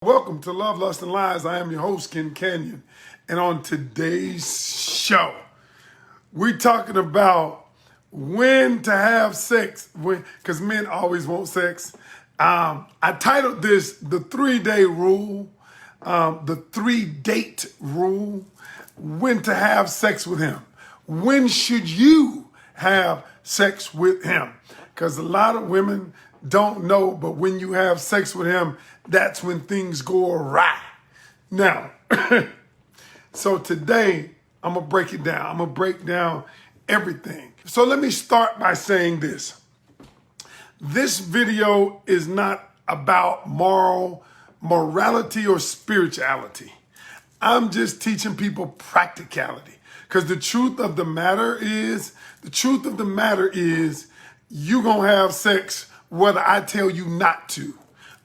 Welcome to Love, Lust, and Lies. I am your host, Ken Canion. And on today's show, we're talking about when to have sex, because men always want sex. I titled this The 3-Day Rule, the 3-Date Rule, when to have sex with him. When should you have sex with him? Because a lot of women don't know, but when you have sex with him, that's when things go awry. Now, so today, I'm going to break it down. I'm going to break down everything. So let me start by saying this. This video is not about morality or spirituality. I'm just teaching people practicality. Because the truth of the matter is, you're going to have sex whether I tell you not to.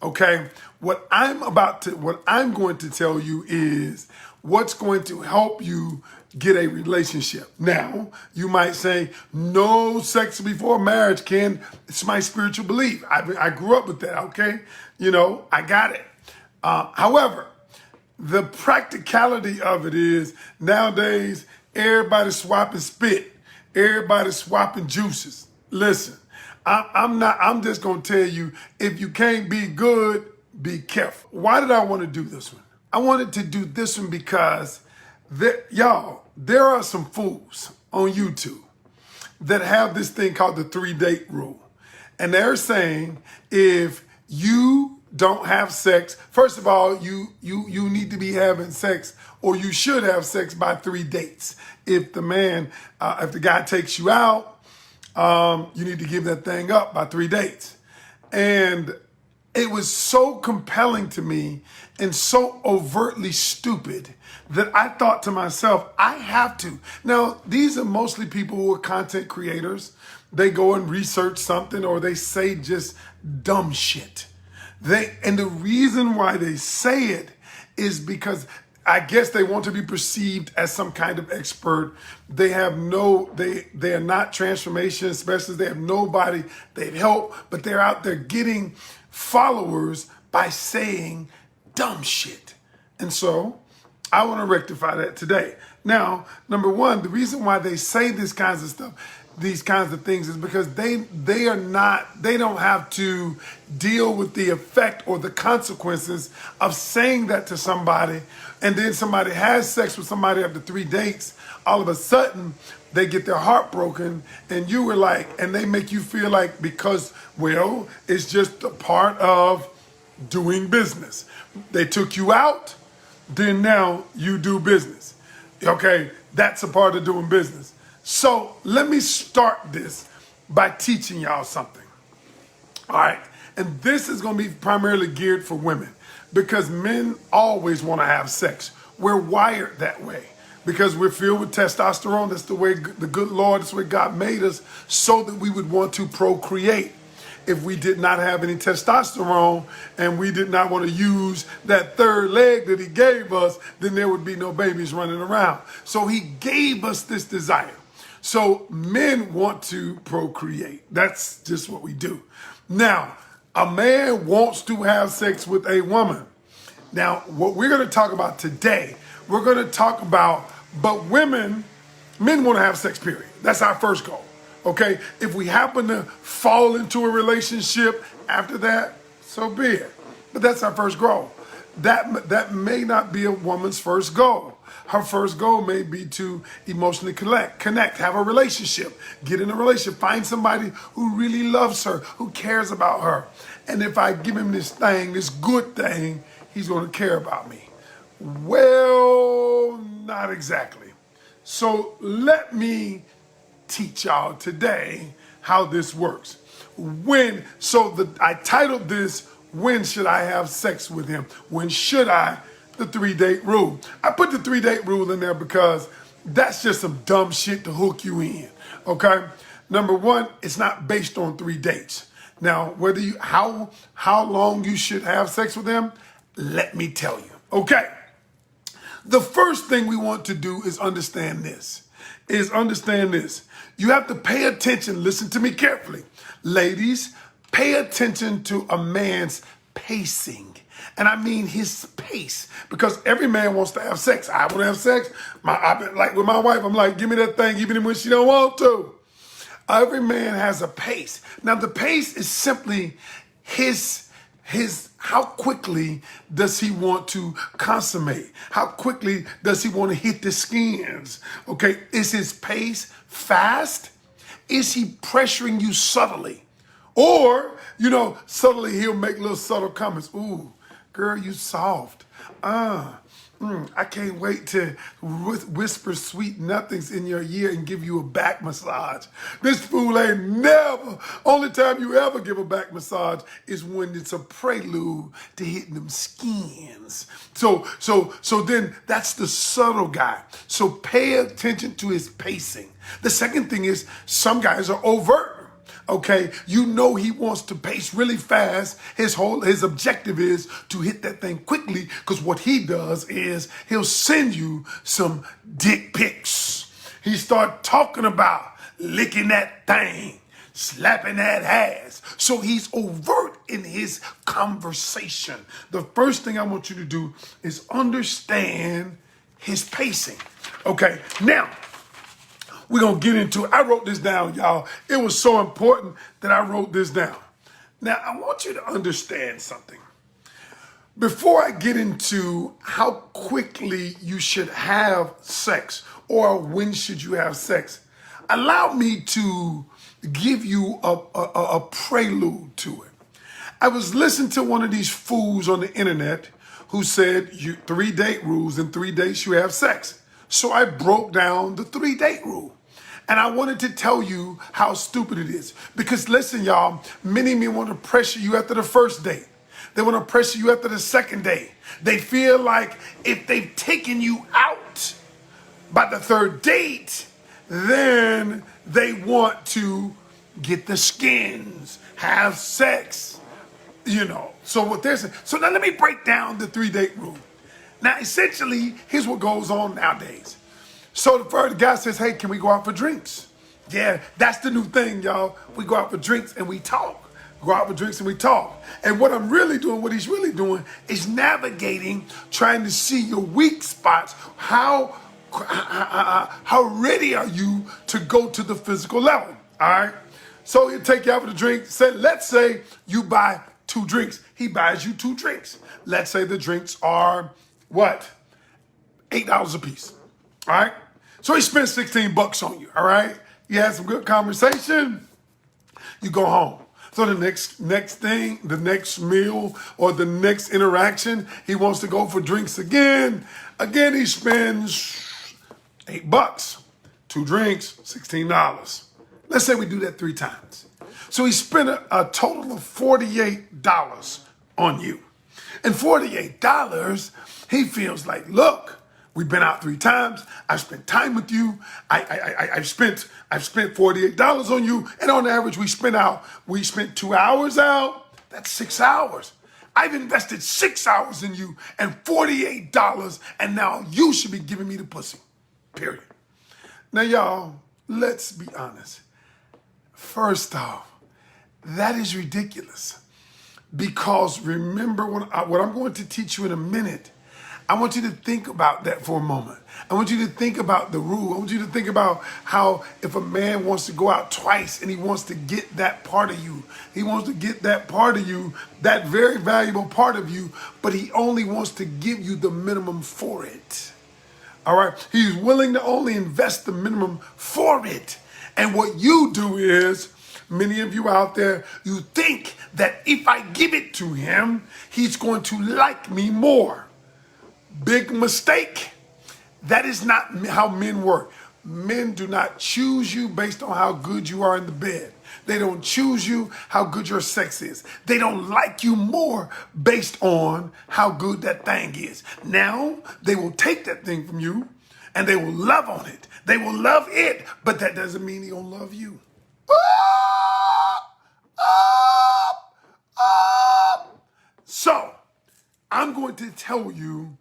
Okay? What I'm going to tell you is what's going to help you get a relationship. Now, you might say, no sex before marriage, Ken. It's my spiritual belief. I grew up with that, okay? I got it. However, the practicality of it is nowadays, everybody's swapping spit. Everybody's swapping juices. Listen, I'm just going to tell you, if you can't be good, be careful. Why did I want to do this one? I wanted to do this one because, there are some fools on YouTube that have this thing called the 3-Date Rule. And they're saying if you don't have sex, first of all, you need to be having sex, or you should have sex by 3 dates. If the guy takes you out, you need to give that thing up by 3 dates. And it was so compelling to me and so overtly stupid that I thought to myself, I have to. Now, these are mostly people who are content creators. They go and research something, or they say just dumb shit. And the reason why they say it is because I guess they want to be perceived as some kind of expert. They are not transformation specialists. They have nobody they'd help, but they're out there getting followers by saying dumb shit. And so I want to rectify that today. Now, number one, the reason why they say these kinds of things is because they don't have to deal with the effect or the consequences of saying that to somebody, and then somebody has sex with somebody after 3 dates. All of a sudden, they get their heart broken, and they make you feel like because, it's just a part of doing business. They took you out, then now you do business. Okay, that's a part of doing business. So let me start this by teaching y'all something. All right. And this is going to be primarily geared for women, because men always want to have sex. We're wired that way because we're filled with testosterone. That's the way the good Lord, that's the way God made us, so that we would want to procreate. If we did not have any testosterone and we did not want to use that third leg that he gave us, then there would be no babies running around. So he gave us this desire. So men want to procreate. That's just what we do. Now, a man wants to have sex with a woman. Now, what we're going to talk about today, we're going to talk about, but men want to have sex, period. That's our first goal. Okay? If we happen to fall into a relationship after that, so be it. But that's our first goal. That may not be a woman's first goal. Her first goal may be to emotionally connect, have a relationship, get in a relationship, find somebody who really loves her, who cares about her. And if I give him this good thing, he's going to care about me. Well, not exactly. So let me teach y'all today how this works. I titled this, when should I have sex with him? When should I? The 3-Date Rule. I put the 3-Date Rule in there because that's just some dumb shit to hook you in. Okay? Number one, it's not based on 3 dates. Now, how long you should have sex with him, let me tell you. Okay? The first thing we want to do is understand this. You have to pay attention. Listen to me carefully. Ladies, pay attention to a man's pacing And I mean his pace, because every man wants to have sex. I want to have sex. I've been like with my wife, I'm like, give me that thing even when she don't want to. Every man has a pace. Now the pace is simply his how quickly does he want to consummate? How quickly does he want to hit the skins? Okay, is his pace fast? Is he pressuring you subtly? Or, subtly he'll make little subtle comments. Ooh, girl, you soft. I can't wait to whisper sweet nothings in your ear and give you a back massage. This fool ain't never, only time you ever give a back massage is when it's a prelude to hitting them skins. So then that's the subtle guy. So pay attention to his pacing. The second thing is some guys are overt. Okay, he wants to pace really fast. His objective is to hit that thing quickly, because what he does is he'll send you some dick pics. He start talking about licking that thing, slapping that ass. So he's overt in his conversation. The first thing I want you to do is understand his pacing. Okay, now we're going to get into it. I wrote this down, y'all. It was so important that I wrote this down. Now, I want you to understand something. Before I get into how quickly you should have sex or when should you have sex, allow me to give you a prelude to it. I was listening to one of these fools on the internet who said 3 date rules, in 3 dates you have sex. So I broke down the 3-date rule. And I wanted to tell you how stupid it is. Because listen, y'all, many men want to pressure you after the first date. They want to pressure you after the second date. They feel like if they've taken you out by the 3rd date, then they want to get the skins, have sex, So what they're saying. So now let me break down the 3-date rule. Now, essentially, here's what goes on nowadays. So the guy says, hey, can we go out for drinks? Yeah, that's the new thing, y'all. We go out for drinks and we talk. Go out for drinks and we talk. And what he's really doing is navigating, trying to see your weak spots. How ready are you to go to the physical level? All right. So he'll take you out for the drink. Let's say you buy 2 drinks. He buys you 2 drinks. Let's say the drinks are what? $8 a piece. All right. So he spent $16 on you. All right. You had some good conversation. You go home. So the next thing, the next meal or the next interaction, he wants to go for drinks again. Again, he spends $8. 2 drinks, $16. Let's say we do that 3 times. So he spent a total of $48 on you. And $48, he feels like, look, we've been out 3 times. I've spent time with you. I've spent $48 on you. And on average, we spent 2 hours out. That's 6 hours. I've invested 6 hours in you and $48. And now you should be giving me the pussy. Period. Now, y'all, let's be honest. First off, that is ridiculous. Because remember what I'm going to teach you in a minute. I want you to think about that for a moment. I want you to think about the rule. I want you to think about how if a man wants to go out twice and he wants to get that part of you, he wants to get that part of you, that very valuable part of you, but he only wants to give you the minimum for it. All right? He's willing to only invest the minimum for it. And what you do is, many of you out there, you think that if I give it to him, he's going to like me more. Big mistake. That is not how men work. Men do not choose you based on how good you are in the bed. They don't choose you how good your sex is. They don't like you more based on how good that thing is. Now, they will take that thing from you and they will love on it. They will love it, but that doesn't mean he don't love you. So, I'm going to tell you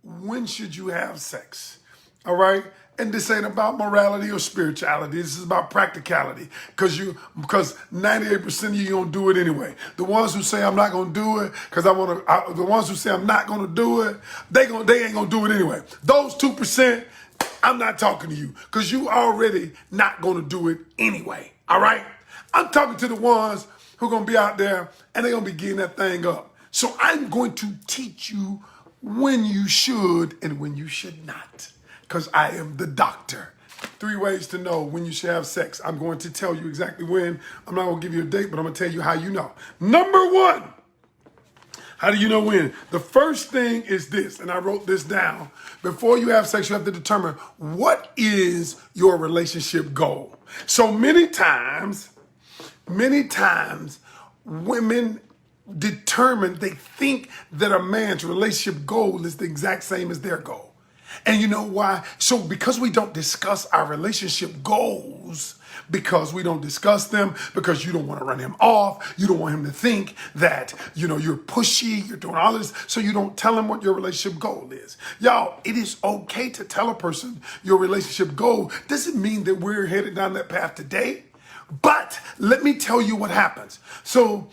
when should you have sex, all right? And this ain't about morality or spirituality. This is about practicality. Because 98% of you don't do it anyway. The ones who say I'm not gonna do it because the ones who say I'm not gonna do it, they ain't gonna do it anyway. Those 2%, I'm not talking to you because you already not gonna do it anyway. All right? I'm talking to the ones who are gonna be out there and they're gonna be getting that thing up. So I'm going to teach you when you should and when you should not. Because I am the doctor. 3 ways to know when you should have sex. I'm going to tell you exactly when. I'm not going to give you a date, but I'm going to tell you how you know. Number 1, how do you know when? The first thing is this, and I wrote this down. Before you have sex, you have to determine what is your relationship goal. So many times, women they think that a man's relationship goal is the exact same as their goal. And you know why? So because we don't discuss our relationship goals, because we don't discuss them, because you don't want to run him off, you don't want him to think that, you're pushy, you're doing all this, so you don't tell him what your relationship goal is. Y'all, it is okay to tell a person your relationship goal. Doesn't mean that we're headed down that path today, but let me tell you what happens. So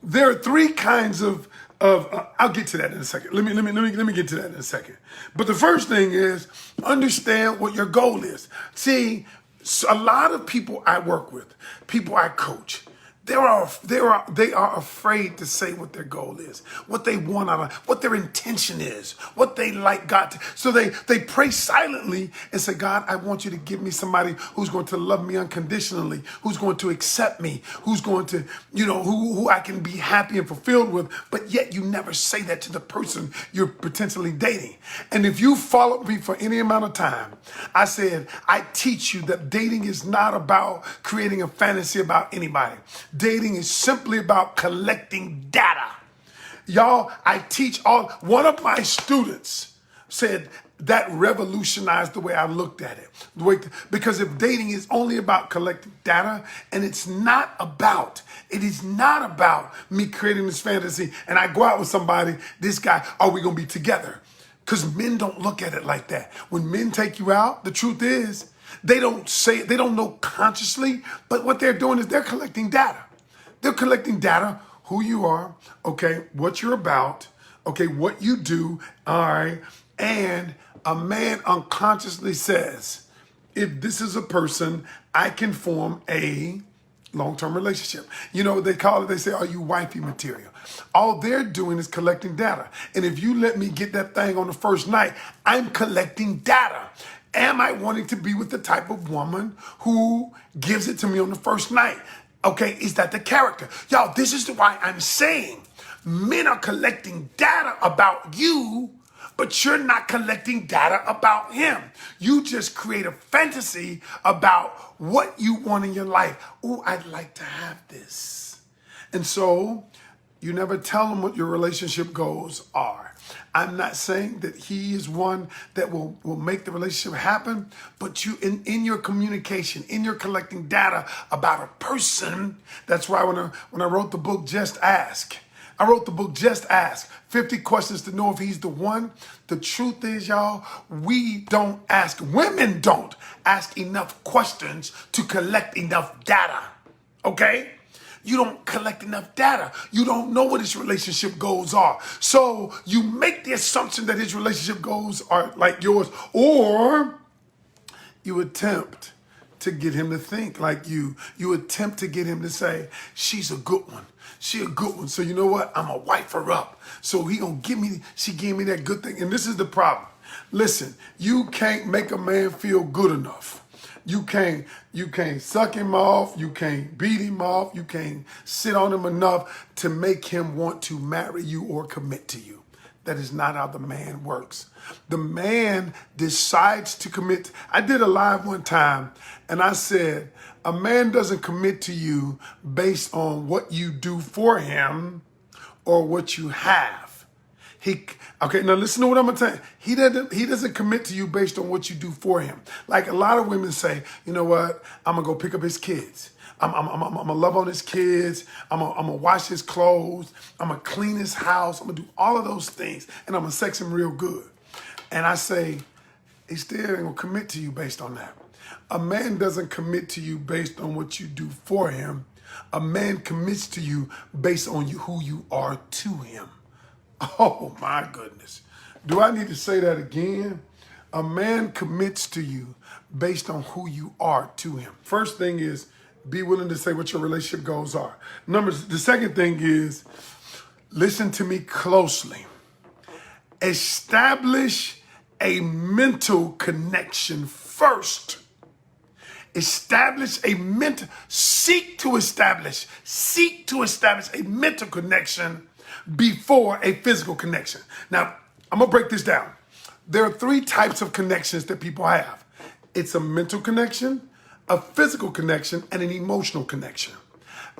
there are 3 kinds of I'll get to that in a second. Let me get to that in a second. But the first thing is understand what your goal is. See, a lot of people I work with, people I coach, they are afraid to say what their goal is, what they want out of, what their intention is, what they like God to. So they pray silently and say, God, I want you to give me somebody who's going to love me unconditionally, who's going to accept me, who's going to, who I can be happy and fulfilled with. But yet you never say that to the person you're potentially dating. And if you followed me for any amount of time, I said, I teach you that dating is not about creating a fantasy about anybody. Dating is simply about collecting data. Y'all, one of my students said that revolutionized the way I looked at it. Because if dating is only about collecting data, and it is not about me creating this fantasy and I go out with somebody, this guy, are we going to be together? Because men don't look at it like that. When men take you out, the truth is, they don't know consciously, but what they're doing is they're collecting data. They're collecting data, who you are, okay, what you're about, okay, what you do, all right, and a man unconsciously says, if this is a person, I can form a long-term relationship. They say, are you wifey material? All they're doing is collecting data. And if you let me get that thing on the first night, I'm collecting data. Am I wanting to be with the type of woman who gives it to me on the first night? Okay, is that the character? Y'all, this is why I'm saying men are collecting data about you, but you're not collecting data about him. You just create a fantasy about what you want in your life. Oh, I'd like to have this. And so you never tell them what your relationship goals are. I'm not saying that he is one that will make the relationship happen, but you in your communication, in your collecting data about a person, that's why when I wrote the book, Just Ask, I wrote the book, Just Ask, 50 questions to know if he's the one. The truth is, y'all, women don't ask enough questions to collect enough data, okay? You don't collect enough data. You don't know what his relationship goals are. So you make the assumption that his relationship goals are like yours, or you attempt to get him to think like you. You attempt to get him to say, she's a good one. She a good one. So you know what? I'm going to wife her up. So she gave me that good thing. And this is the problem. Listen, you can't make a man feel good enough. You can't suck him off. You can't beat him off. You can't sit on him enough to make him want to marry you or commit to you. That is not how the man works. The man decides to commit. I did a live one time and I said, a man doesn't commit to you based on what you do for him or what you have. Okay, now listen to what I'm gonna tell you. He doesn't commit to you based on what you do for him. Like a lot of women say, you know what? I'm gonna go pick up his kids. I'm gonna love on his kids. I'm gonna wash his clothes. I'm gonna clean his house. I'm gonna do all of those things, and I'm gonna sex him real good. And I say, he still ain't gonna commit to you based on that. A man doesn't commit to you based on what you do for him. A man commits to you based on who you are to him. Oh my goodness. Do I need to say that again? A man commits to you based on who you are to him. First thing is, be willing to say what your relationship goals are. The second thing is, listen to me closely. Establish a mental connection first. Seek to establish a mental connection before a physical connection. Now, I'm gonna break this down. There are 3 types of connections that people have. It's a mental connection, a physical connection, and an emotional connection.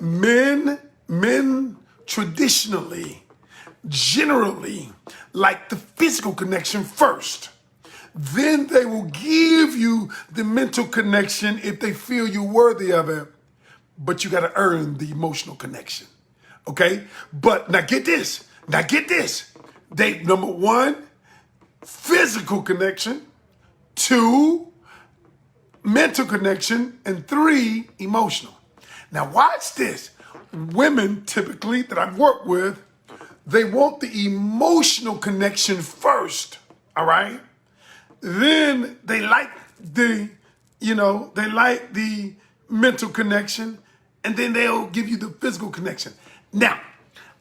Men traditionally, generally, like the physical connection first. Then they will give you the mental connection if they feel you're worthy of it, but you got to earn the emotional connection. Okay? But now get this. Number 1, physical connection. 2, mental connection. And 3, emotional. Now watch this. Women typically that I've worked with, they want the emotional connection first. All right? Then they like the mental connection, and then they'll give you the physical connection. Now,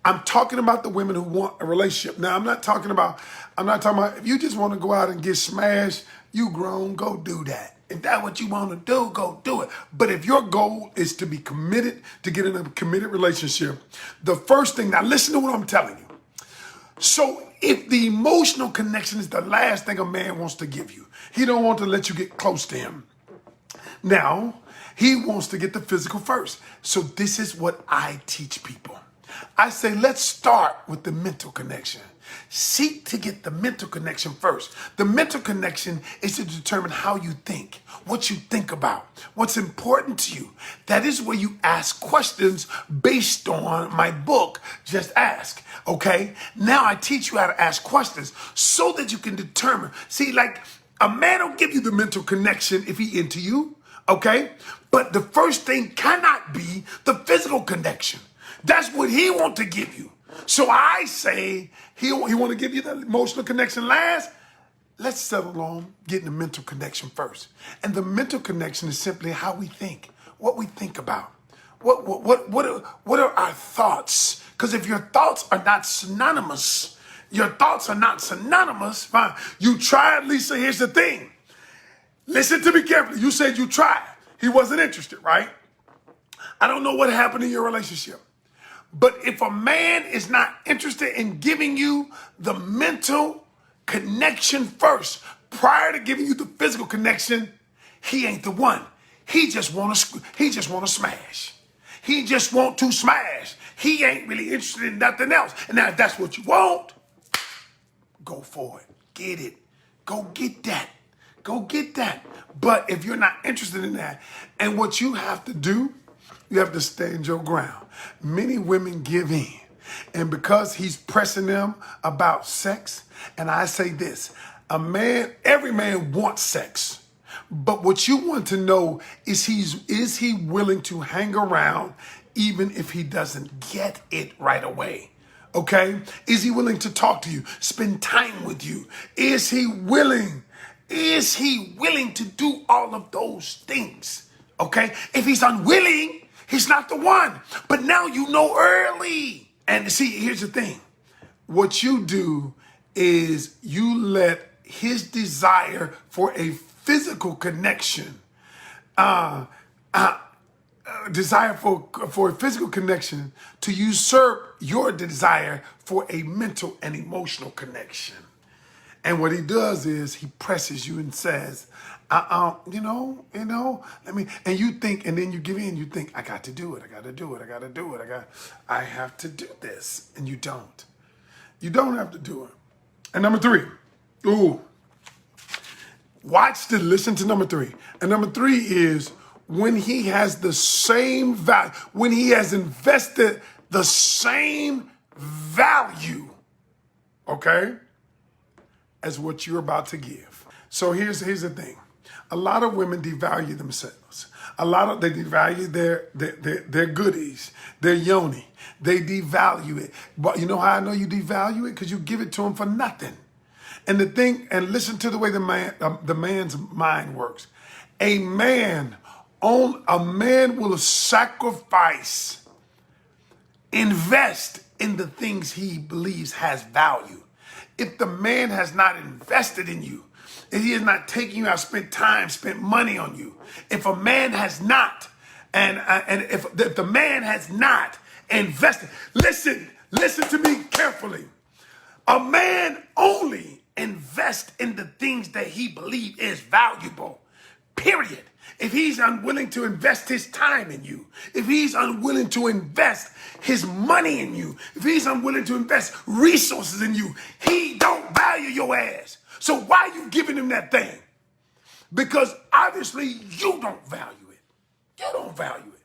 I'm talking about the women who want a relationship. Now, I'm not talking about if you just want to go out and get smashed, you grown, go do that. If that's what you want to do, go do it. But if your goal is to be committed, to get in a committed relationship, the first thing, now listen to what I'm telling you. So if the emotional connection is the last thing a man wants to give you, he don't want to let you get close to him. Now, he wants to get the physical first. So this is what I teach people. I say, let's start with the mental connection. Seek to get the mental connection first. The mental connection is to determine how you think, what you think about, what's important to you. That is where you ask questions based on my book, Just Ask. Okay? Now I teach you how to ask questions so that you can determine. See, like a man will give you the mental connection if he into you. Okay? But the first thing cannot be the physical connection. That's what he want to give you. So I say he want to give you the emotional connection last. Let's settle on getting the mental connection first. And the mental connection is simply how we think, what we think about. What are our thoughts? Because if your thoughts are not synonymous, fine. You tried, Lisa, here's the thing. Listen to me carefully. You said you tried. He wasn't interested, right? I don't know what happened in your relationship. But if a man is not interested in giving you the mental connection first, prior to giving you the physical connection, he ain't the one. He just want to smash. He just want to smash. He ain't really interested in nothing else. And now if that's what you want, go for it. Get it. Go get that. Go get that. But if you're not interested in that, and what you have to do, you have to stand your ground. Many women give in. And because he's pressing them about sex, and I say this, every man wants sex. But what you want to know is he willing to hang around even if he doesn't get it right away? Okay? Is he willing to talk to you, spend time with you? Is he willing to do all of those things? Okay? If he's unwilling, he's not the one. But now you know early. And see, here's the thing. What you do is you let his desire for a physical connection, desire for a physical connection to usurp your desire for a mental and emotional connection. And what he does is he presses you and says, let me, and you think, and then you give in, you think, I got to do it. I have to do this. And you don't. You don't have to do it. And number 3, listen to number 3. And number 3 is when he has the same value, when he has invested the same value, okay, as what you're about to give. So here's the thing. A lot of women devalue themselves. They devalue their goodies, their yoni. They devalue it. But you know how I know you devalue it? Because you give it to them for nothing. And listen to the way the man's mind works. A man will sacrifice, invest in the things he believes has value. If the man has not invested in you, if he is not taking you out, spent money on you, if a man has not, and if the man has not invested, listen to me carefully. A man only invests in the things that he believes is valuable, period. If he's unwilling to invest his time in you, if he's unwilling to invest his money in you, if he's unwilling to invest resources in you, he don't value your ass. So why are you giving him that thing? Because obviously you don't value it. You don't value it.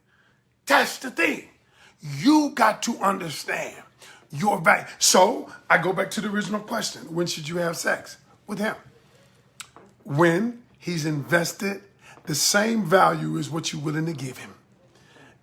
That's the thing. You got to understand your value. So I go back to the original question. When should you have sex with him? When he's invested the same value as what you're willing to give him.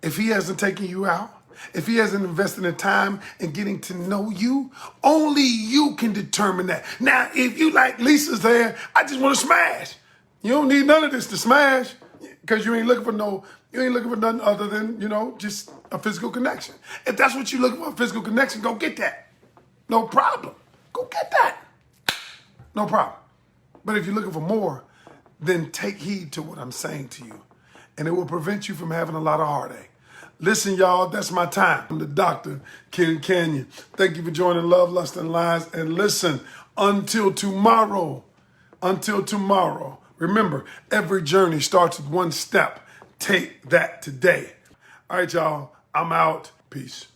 If he hasn't taken you out, if he hasn't invested in time in getting to know you, only you can determine that. Now, if you like Lisa's there, I just want to smash. You don't need none of this to smash because you ain't looking for nothing other than, just a physical connection. If that's what you're looking for, a physical connection, go get that. No problem. Go get that. No problem. But if you're looking for more, then take heed to what I'm saying to you. And it will prevent you from having a lot of heartache. Listen, y'all, that's my time. I'm the Dr. Ken Canion. Thank you for joining Love, Lust, and Lies. And listen, until tomorrow, remember, every journey starts with one step. Take that today. All right, y'all, I'm out. Peace.